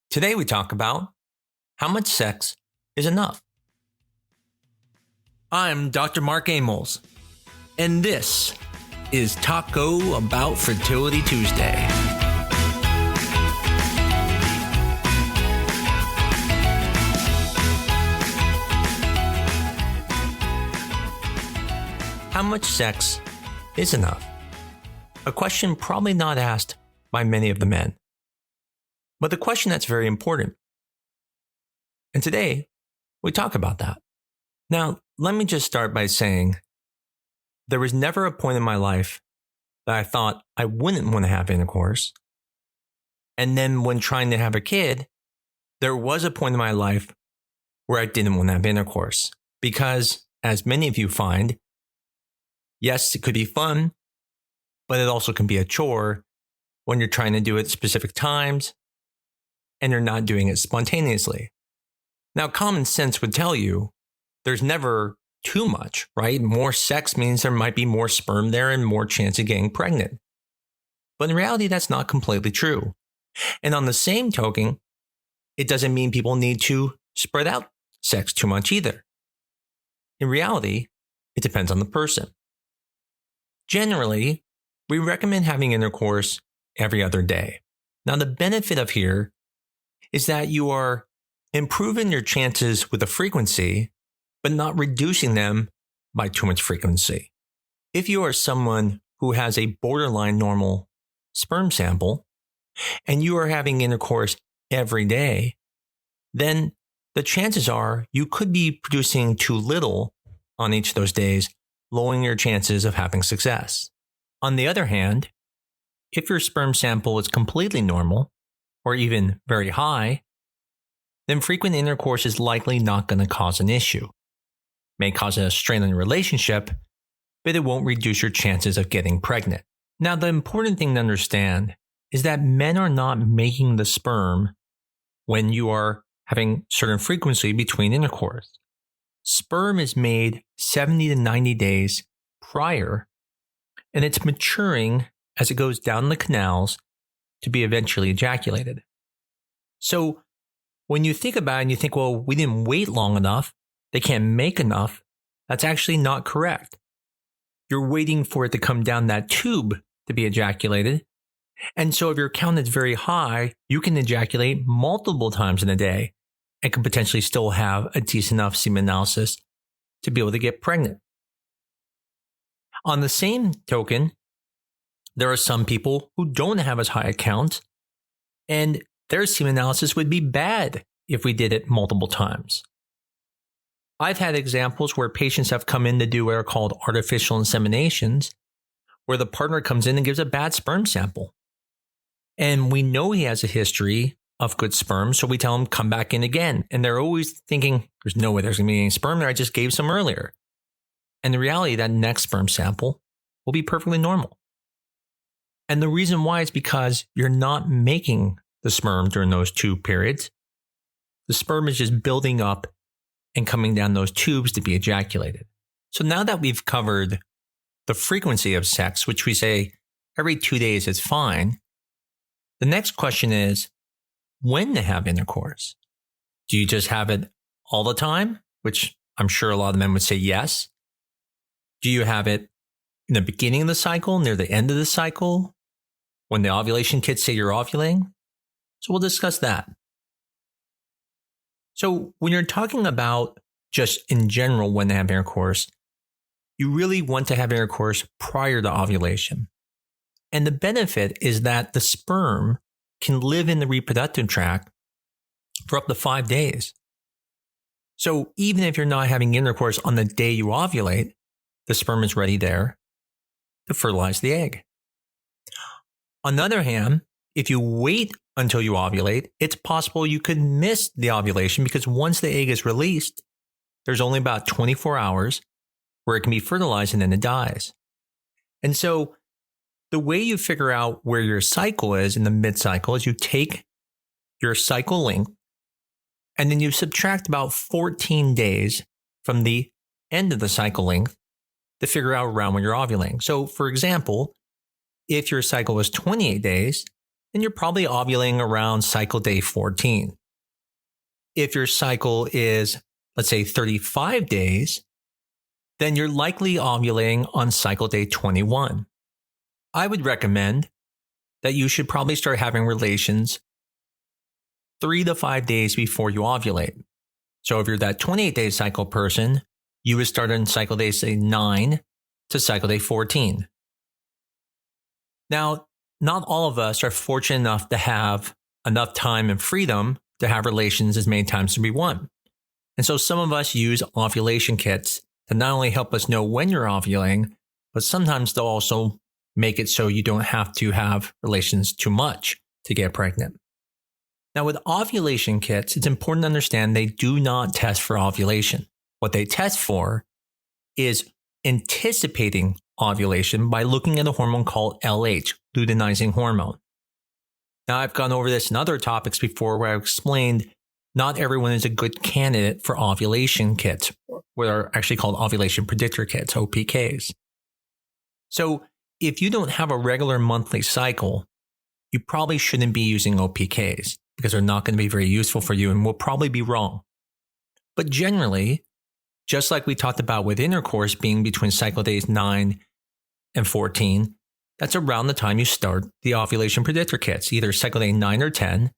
Today we talk about how much sex is enough. I'm Dr. Mark Amos, and this is Taco About Fertility Tuesday. How much sex is enough? A question probably not asked by many of the men, but the question that's very important. And today, we talk about that. Now, let me just start by saying there was never a point in my life that I thought I wouldn't want to have intercourse. And then when trying to have a kid, there was a point in my life where I didn't want to have intercourse. Because, as many of you find, yes, it could be fun, but it also can be a chore when you're trying to do it at specific times and you're not doing it spontaneously. Now, common sense would tell you there's never too much, right? More sex means there might be more sperm there and more chance of getting pregnant. But in reality, that's not completely true. And on the same token, it doesn't mean people need to spread out sex too much either. In reality, it depends on the person. Generally, we recommend having intercourse every other day. Now, the benefit of here is that you are improving your chances with the frequency, but not reducing them by too much frequency. If you are someone who has a borderline normal sperm sample and you are having intercourse every day, then the chances are you could be producing too little on each of those days, lowering your chances of having success. On the other hand, if your sperm sample is completely normal, or even very high, then frequent intercourse is likely not going to cause an issue. It may cause a strain on your relationship, but it won't reduce your chances of getting pregnant. Now, the important thing to understand is that men are not making the sperm when you are having certain frequency between intercourse. Sperm is made 70 to 90 days prior, and it's maturing as it goes down the canals to be eventually ejaculated. So when you think about it and you think, well, we didn't wait long enough, they can't make enough, that's actually not correct. You're waiting for it to come down that tube to be ejaculated. And so if your count is very high, you can ejaculate multiple times in a day and can potentially still have a decent enough semen analysis to be able to get pregnant. On the same token, there are some people who don't have as high a count, and their semen analysis would be bad if we did it multiple times. I've had examples where patients have come in to do what are called artificial inseminations, where the partner comes in and gives a bad sperm sample. And we know he has a history of good sperm, so we tell him, come back in again. And they're always thinking, there's no way there's going to be any sperm there. I just gave some earlier. And in reality, that next sperm sample will be perfectly normal. And the reason why is because you're not making the sperm during those two periods. The sperm is just building up and coming down those tubes to be ejaculated. So now that we've covered the frequency of sex, which we say every 2 days is fine, the next question is when to have intercourse. Do you just have it all the time? Which I'm sure a lot of men would say yes. Do you have it in the beginning of the cycle, near the end of the cycle, when the ovulation kits say you're ovulating? So we'll discuss that. So when you're talking about just in general when to have intercourse, you really want to have intercourse prior to ovulation. And the benefit is that the sperm can live in the reproductive tract for up to 5 days. So even if you're not having intercourse on the day you ovulate, the sperm is ready there to fertilize the egg. On the other hand, if you wait until you ovulate, it's possible you could miss the ovulation because once the egg is released, there's only about 24 hours where it can be fertilized and then it dies. And so the way you figure out where your cycle is in the mid-cycle is you take your cycle length and then you subtract about 14 days from the end of the cycle length to figure out around when you're ovulating. So for example, if your cycle was 28 days, then you're probably ovulating around cycle day 14. If your cycle is, let's say, 35 days, then you're likely ovulating on cycle day 21. I would recommend that you should probably start having relations 3 to 5 days before you ovulate. So if you're that 28-day cycle person, you would start on cycle day, say, 9 to cycle day 14. Now, not all of us are fortunate enough to have enough time and freedom to have relations as many times as we want. And so some of us use ovulation kits to not only help us know when you're ovulating, but sometimes they'll also make it so you don't have to have relations too much to get pregnant. Now, with ovulation kits, it's important to understand they do not test for ovulation. What they test for is anticipating ovulation by looking at a hormone called LH, luteinizing hormone. Now, I've gone over this in other topics before where I've explained not everyone is a good candidate for ovulation kits, what are actually called ovulation predictor kits, OPKs. So if you don't have a regular monthly cycle, you probably shouldn't be using OPKs because they're not going to be very useful for you and will probably be wrong. But generally, just like we talked about with intercourse being between cycle days 9 and 14, that's around the time you start the ovulation predictor kits, either cycle day 9 or 10.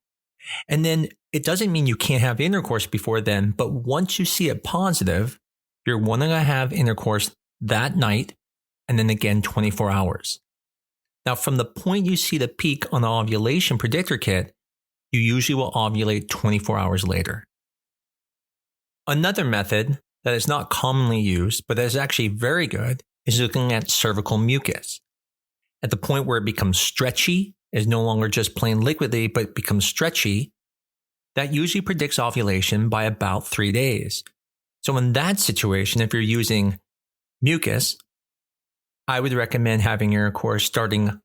And then it doesn't mean you can't have intercourse before then, but once you see it positive, you're wanting to have intercourse that night and then again 24 hours. Now, from the point you see the peak on the ovulation predictor kit, you usually will ovulate 24 hours later. Another method that is not commonly used, but that is actually very good, is looking at cervical mucus. At the point where it becomes stretchy, is no longer just plain liquidy, but becomes stretchy, that usually predicts ovulation by about 3 days. So in that situation, if you're using mucus, I would recommend having intercourse starting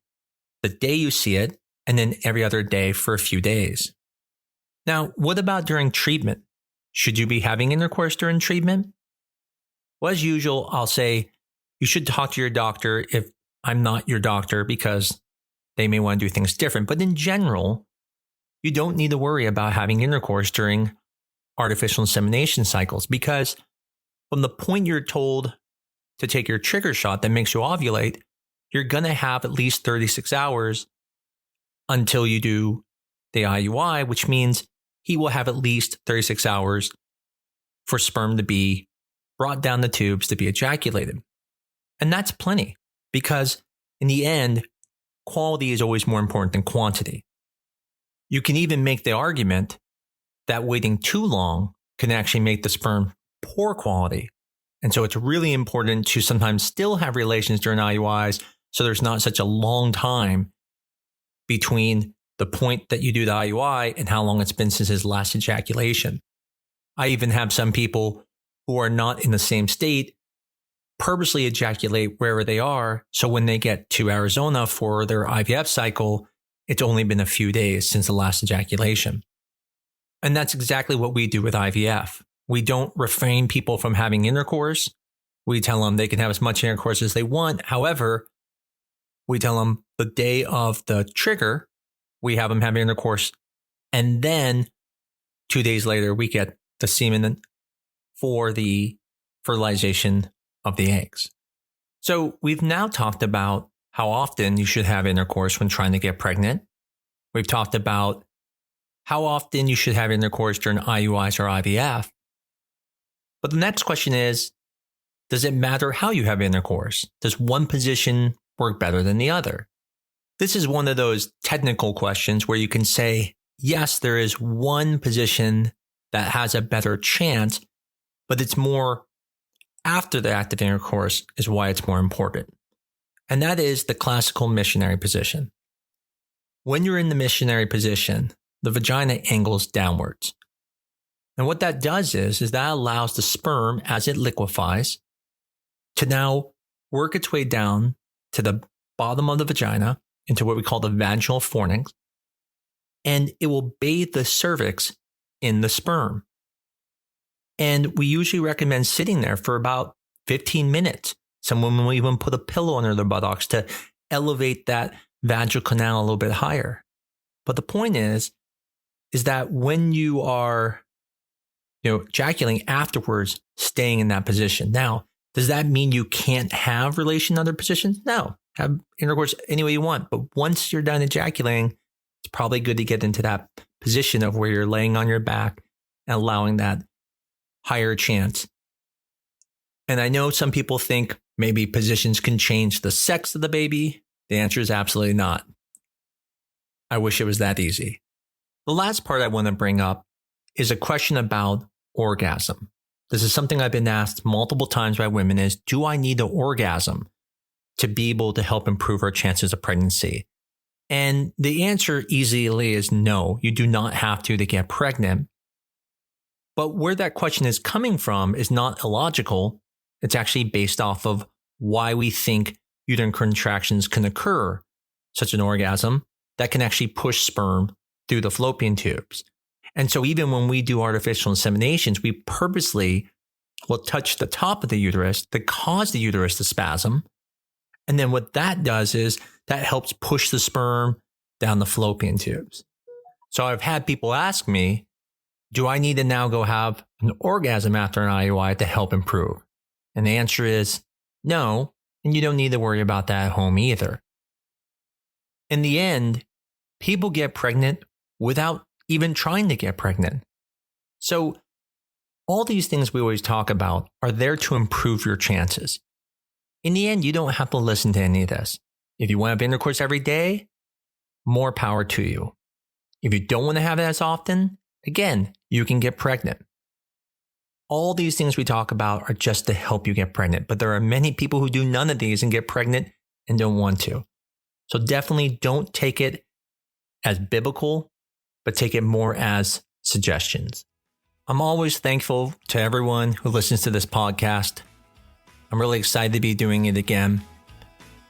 the day you see it and then every other day for a few days. Now, what about during treatment? Should you be having intercourse during treatment? Well, as usual, I'll say you should talk to your doctor if I'm not your doctor because they may want to do things different. But in general, you don't need to worry about having intercourse during artificial insemination cycles because from the point you're told to take your trigger shot that makes you ovulate, you're going to have at least 36 hours until you do the IUI, which means he will have at least 36 hours for sperm to be brought down the tubes to be ejaculated. And that's plenty because in the end, quality is always more important than quantity. You can even make the argument that waiting too long can actually make the sperm poor quality. And so it's really important to sometimes still have relations during IUIs so there's not such a long time between the point that you do the IUI and how long it's been since his last ejaculation. I even have some people who are not in the same state purposely ejaculate wherever they are. So when they get to Arizona for their IVF cycle, it's only been a few days since the last ejaculation. And that's exactly what we do with IVF. We don't refrain people from having intercourse. We tell them they can have as much intercourse as they want. However, we tell them the day of the trigger, we have them have intercourse. And then 2 days later, we get the semen for the fertilization of the eggs. So we've now talked about how often you should have intercourse when trying to get pregnant. We've talked about how often you should have intercourse during IUIs or IVF. But the next question is, does it matter how you have intercourse? Does one position work better than the other? This is one of those technical questions where you can say, yes, there is one position that has a better chance, but it's more after the act of intercourse is why it's more important. And that is the classical missionary position. When you're in the missionary position, the vagina angles downwards. And what that does is that allows the sperm, as it liquefies, to now work its way down to the bottom of the vagina into what we call the vaginal fornix, and it will bathe the cervix in the sperm. And we usually recommend sitting there for about 15 minutes. Some women will even put a pillow under their buttocks to elevate that vaginal canal a little bit higher. But the point is that when you are, ejaculating afterwards, staying in that position. Now, does that mean you can't have relation in other positions? No, have intercourse any way you want. But once you're done ejaculating, it's probably good to get into that position of where you're laying on your back and allowing that higher chance. And I know some people think maybe positions can change the sex of the baby. The answer is absolutely not. I wish it was that easy. The last part I want to bring up is a question about orgasm. This is something I've been asked multiple times by women is, do I need an orgasm to be able to help improve our chances of pregnancy? And the answer easily is no, you do not have to get pregnant. But where that question is coming from is not illogical. It's actually based off of why we think uterine contractions can occur, such an orgasm that can actually push sperm through the fallopian tubes. And so even when we do artificial inseminations, we purposely will touch the top of the uterus to cause the uterus to spasm. And then what that does is that helps push the sperm down the fallopian tubes. So I've had people ask me, do I need to now go have an orgasm after an IUI to help improve? And the answer is no, and you don't need to worry about that at home either. In the end, people get pregnant without even trying to get pregnant. So all these things we always talk about are there to improve your chances. In the end, you don't have to listen to any of this. If you want to have intercourse every day, more power to you. If you don't want to have it as often, again, you can get pregnant. All these things we talk about are just to help you get pregnant, but there are many people who do none of these and get pregnant and don't want to. So definitely don't take it as biblical, but take it more as suggestions. I'm always thankful to everyone who listens to this podcast. I'm really excited to be doing it again.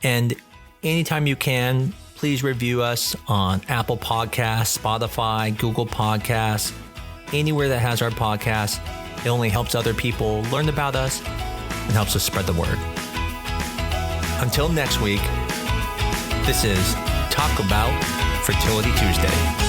And anytime you can, please review us on Apple Podcasts, Spotify, Google Podcasts, anywhere that has our podcast. It only helps other people learn about us and helps us spread the word. Until next week, this is Talk About Fertility Tuesday.